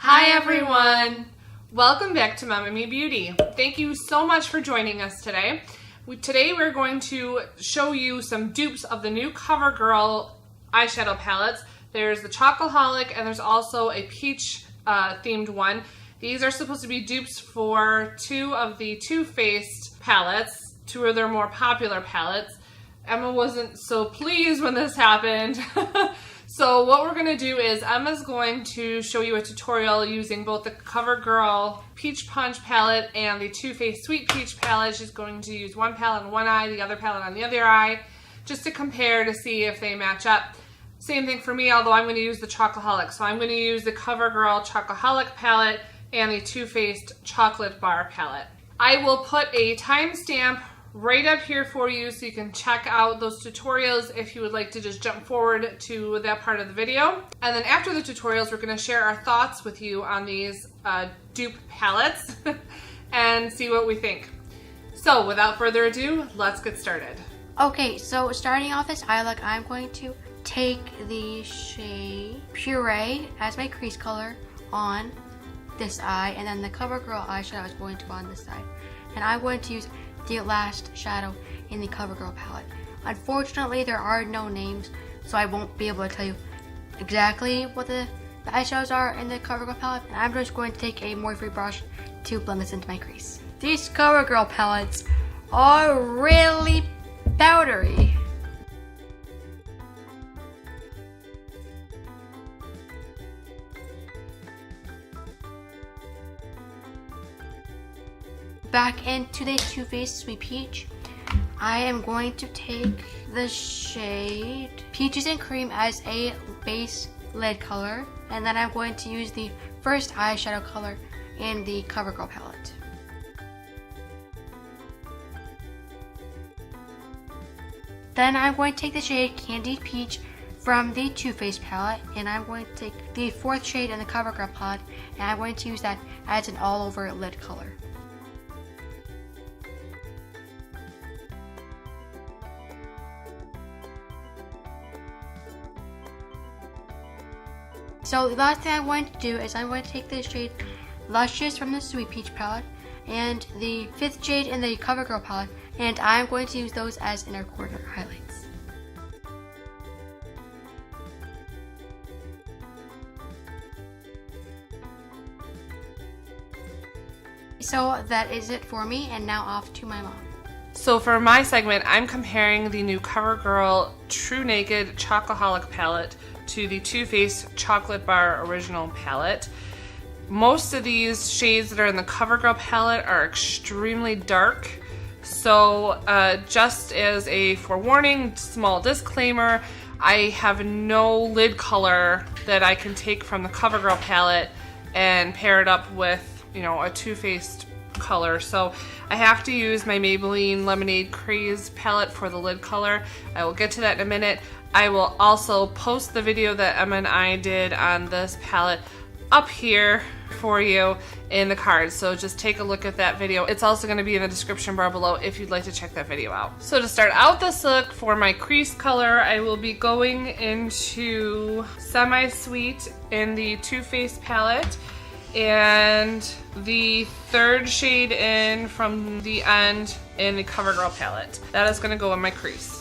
Hi everyone! Welcome back to MomNMeBeauty. Thank you so much for joining us today. Today we're going to show you some dupes of the new CoverGirl eyeshadow palettes. There's the Chocoholic and there's also a peach themed one. These are supposed to be dupes for two of the Too Faced palettes, two of their more popular palettes. Emma wasn't so pleased when this happened. So what we're going to do is Emma's going to show you a tutorial using both the CoverGirl Peach Punch palette and the Too Faced Sweet Peach palette. She's going to use one palette on one eye, the other palette on the other eye, just to compare to see if they match up. Same thing for me, although I'm going to use the Chocoholic. So I'm going to use the CoverGirl Chocoholic palette and the Too Faced Chocolate Bar palette. I will put a timestamp right up here for you so you can check out those tutorials if you would like to just jump forward to that part of the video. And then after the tutorials, we're going to share our thoughts with you on these dupe palettes and see what we think. So without further ado, let's get started. Okay, so starting off this eye look, I'm going to take the shade Puree as my crease color on this eye, and then the CoverGirl eyeshadow is going to go on this side. And I'm going to use the last shadow in the CoverGirl palette. Unfortunately, there are no names, so I won't be able to tell you exactly what the eyeshadows are in the CoverGirl palette, and I'm just going to take a Morphe brush to blend this into my crease. These CoverGirl palettes are really powdery. Back into the Too Faced Sweet Peach, I am going to take the shade Peaches and Cream as a base lid color, and then I'm going to use the first eyeshadow color in the CoverGirl palette. Then I'm going to take the shade Candied Peach from the Too Faced palette, and I'm going to take the fourth shade in the CoverGirl palette, and I'm going to use that as an all-over lid color. So the last thing I'm going to do is I'm going to take the shade Luscious from the Sweet Peach palette and the fifth shade in the CoverGirl palette, and I'm going to use those as inner corner highlights. So that is it for me, and now off to my mom. So for my segment, I'm comparing the new CoverGirl Trunaked Chocoholic palette to the Too Faced Chocolate Bar Original palette. Most of these shades that are in the CoverGirl palette are extremely dark. So just as a forewarning, small disclaimer, I have no lid color that I can take from the CoverGirl palette and pair it up with, you know, a Too Faced color. So I have to use my Maybelline Lemonade Craze palette for the lid color. I will get to that in a minute. I will also post the video that Emma and I did on this palette up here for you in the cards, so just take a look at that video. It's also going to be in the description bar below if you'd like to check that video out. So to start out this look, for my crease color, I will be going into Semi-Sweet in the Too Faced palette, and the third shade in from the end in the CoverGirl palette. That is going to go in my crease.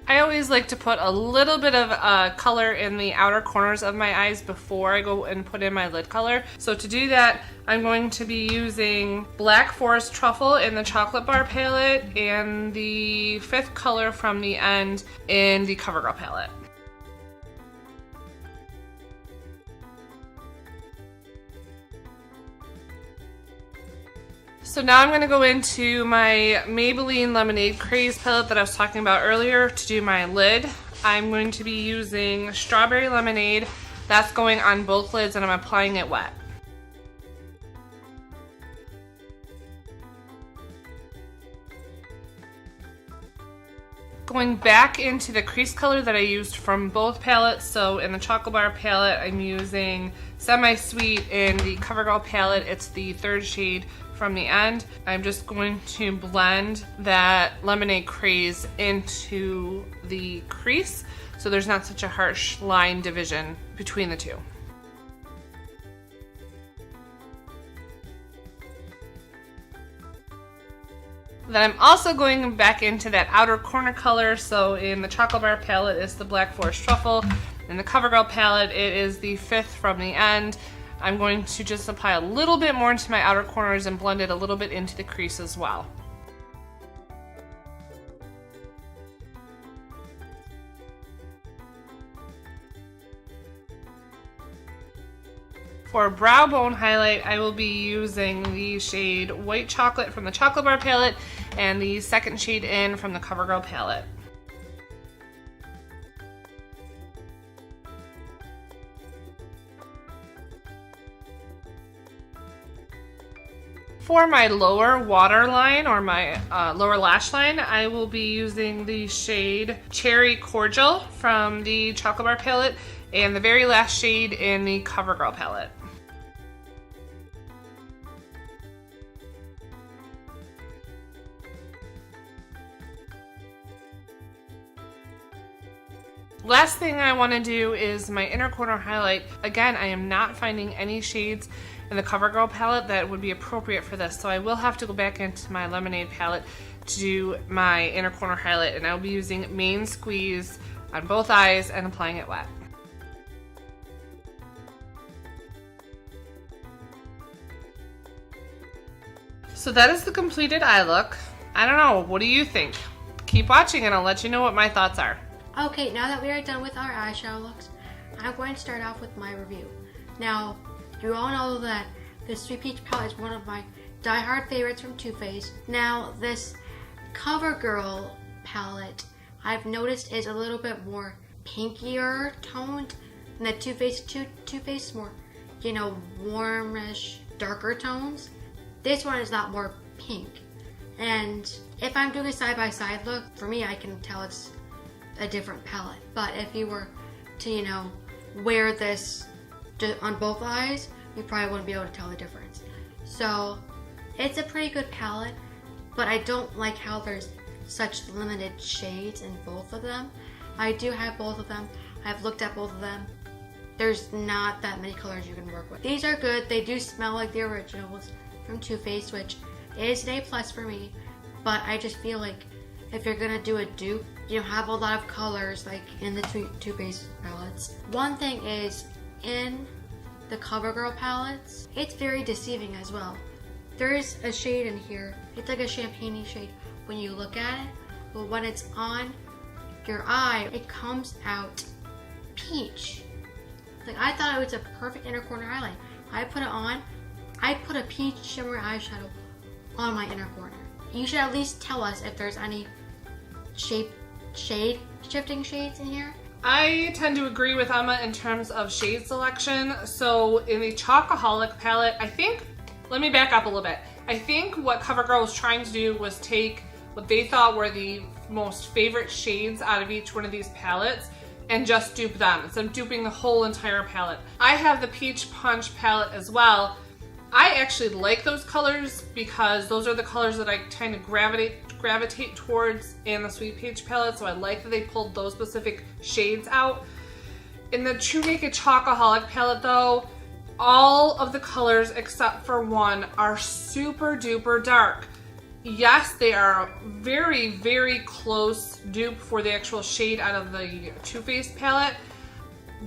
I always like to put a little bit of color in the outer corners of my eyes before I go and put in my lid color. So to do that, I'm going to be using Black Forest Truffle in the Chocolate Bar palette and the fifth color from the end in the CoverGirl palette. So now I'm going to go into my Maybelline Lemonade Craze palette that I was talking about earlier to do my lid. I'm going to be using Strawberry Lemonade. That's going on both lids and I'm applying it wet. Going back into the crease color that I used from both palettes, so in the Chocolate Bar palette I'm using Semi-Sweet, in the CoverGirl palette it's the third shade from the end. I'm just going to blend that Lemonade Craze into the crease so there's not such a harsh line division between the two. Then I'm also going back into that outer corner color. So in the Chocolate Bar palette, it's the Black Forest Truffle. In the CoverGirl palette, it is the 5th from the end. I'm going to just apply a little bit more into my outer corners and blend it a little bit into the crease as well. For brow bone highlight, I will be using the shade White Chocolate from the Chocolate Bar palette and the second shade in from the CoverGirl palette. For my lower waterline or my lower lash line, I will be using the shade Cherry Cordial from the Chocolate Bar palette and the very last shade in the CoverGirl palette. Last thing I want to do is my inner corner highlight. Again, I am not finding any shades in the CoverGirl palette that would be appropriate for this, so I will have to go back into my Lemonade palette to do my inner corner highlight, and I'll be using Main Squeeze on both eyes and applying it wet. So that is the completed eye look. I don't know, what do you think? Keep watching and I'll let you know what my thoughts are. Okay, now that we are done with our eyeshadow looks, I'm going to start off with my review. Now, you all know that this Sweet Peach palette is one of my die-hard favorites from Too Faced. Now, this CoverGirl palette, I've noticed is a little bit more pinkier toned than the Too Faced more, you know, warmish, darker tones. This one is a lot more pink. And if I'm doing a side-by-side look, for me, I can tell it's a different palette. But if you were to, you know, wear this on both eyes, you probably wouldn't be able to tell the difference. So it's a pretty good palette, but I don't like how there's such limited shades in both of them. I do have both of them. I've looked at both of them. There's not that many colors you can work with. These are good. They do smell like the originals from Too Faced, which is an A+ for me, but I just feel like if you're gonna do a dupe, you have a lot of colors like in the Too Faced palettes. One thing is, in the CoverGirl palettes, it's very deceiving as well. There is a shade in here, it's like a champagne-y shade when you look at it, but when it's on your eye, it comes out peach. Like, I thought it was a perfect inner corner highlight. I put it on, I put a peach shimmer eyeshadow on my inner corner. You should at least tell us if there's any shade shifting shades in here. I tend to agree with Emma in terms of shade selection. So in the Chocoholic palette, I think, let me back up a little bit. I think what CoverGirl was trying to do was take what they thought were the most favorite shades out of each one of these palettes and just dupe them instead of duping the whole entire palette. I have the Peach Punch palette as well. I actually like those colors because those are the colors that I kind of gravitate towards in the Sweet Peach palette, so I like that they pulled those specific shades out. In the Trunaked Chocoholic palette though, all of the colors except for one are super duper dark. Yes, they are very, very close dupe for the actual shade out of the Too Faced palette.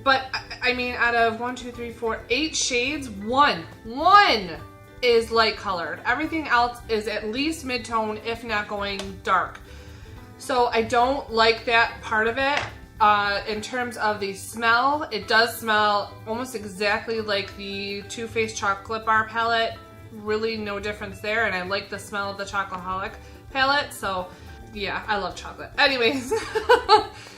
But I mean, out of 8 shades, one is light colored. Everything else is at least mid-tone, if not going dark. So I don't like that part of it. In terms of the smell, it does smell almost exactly like the Too Faced Chocolate Bar palette. Really no difference there, and I like the smell of the Chocoholic palette, so yeah, I love chocolate. Anyways,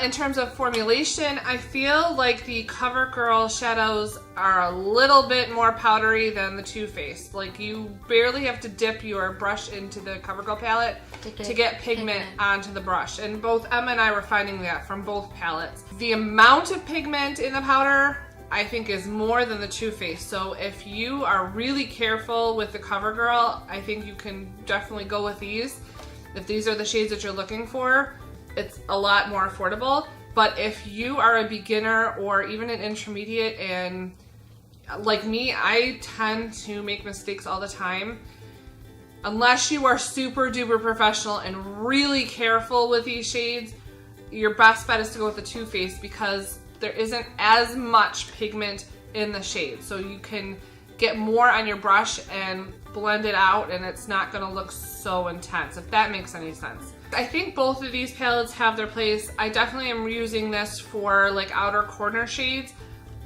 in terms of formulation, I feel like the CoverGirl shadows are a little bit more powdery than the Too Faced. Like, you barely have to dip your brush into the CoverGirl palette to get pigment onto the brush. And both Emma and I were finding that from both palettes. The amount of pigment in the powder I think is more than the Too Faced. So if you are really careful with the CoverGirl, I think you can definitely go with these. If these are the shades that you're looking for, it's a lot more affordable. But if you are a beginner or even an intermediate, and like me, I tend to make mistakes all the time. Unless you are super duper professional and really careful with these shades, your best bet is to go with the Too Faced because there isn't as much pigment in the shade. So you can get more on your brush and blend it out, and it's not gonna look so intense, if that makes any sense. I think both of these palettes have their place. I definitely am using this for like outer corner shades,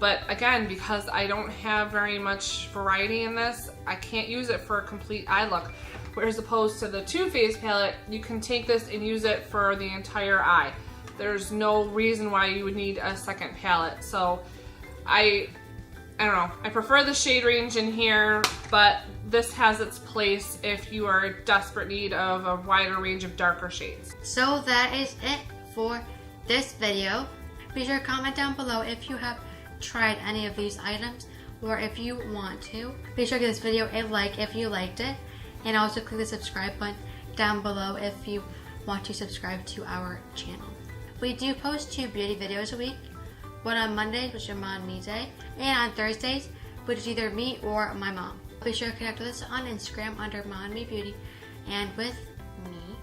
but again, because I don't have very much variety in this, I can't use it for a complete eye look. Whereas opposed to the Too Faced palette, you can take this and use it for the entire eye. There's no reason why you would need a second palette. So I don't know, I prefer the shade range in here, but this has its place if you are in desperate need of a wider range of darker shades. So that is it for this video. Be sure to comment down below if you have tried any of these items or if you want to. Be sure to give this video a like if you liked it, and also click the subscribe button down below if you want to subscribe to our channel. We do post 2 beauty videos a week. One on Mondays, which is MomNMe Day, and on Thursdays, which is either me or my mom. Be sure to connect with us on Instagram under MomNMeBeauty, and with me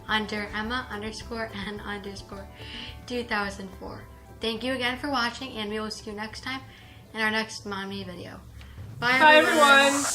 under Emma_N_2004. Thank you again for watching, and we will see you next time in our next MomNMe video. Bye, everyone.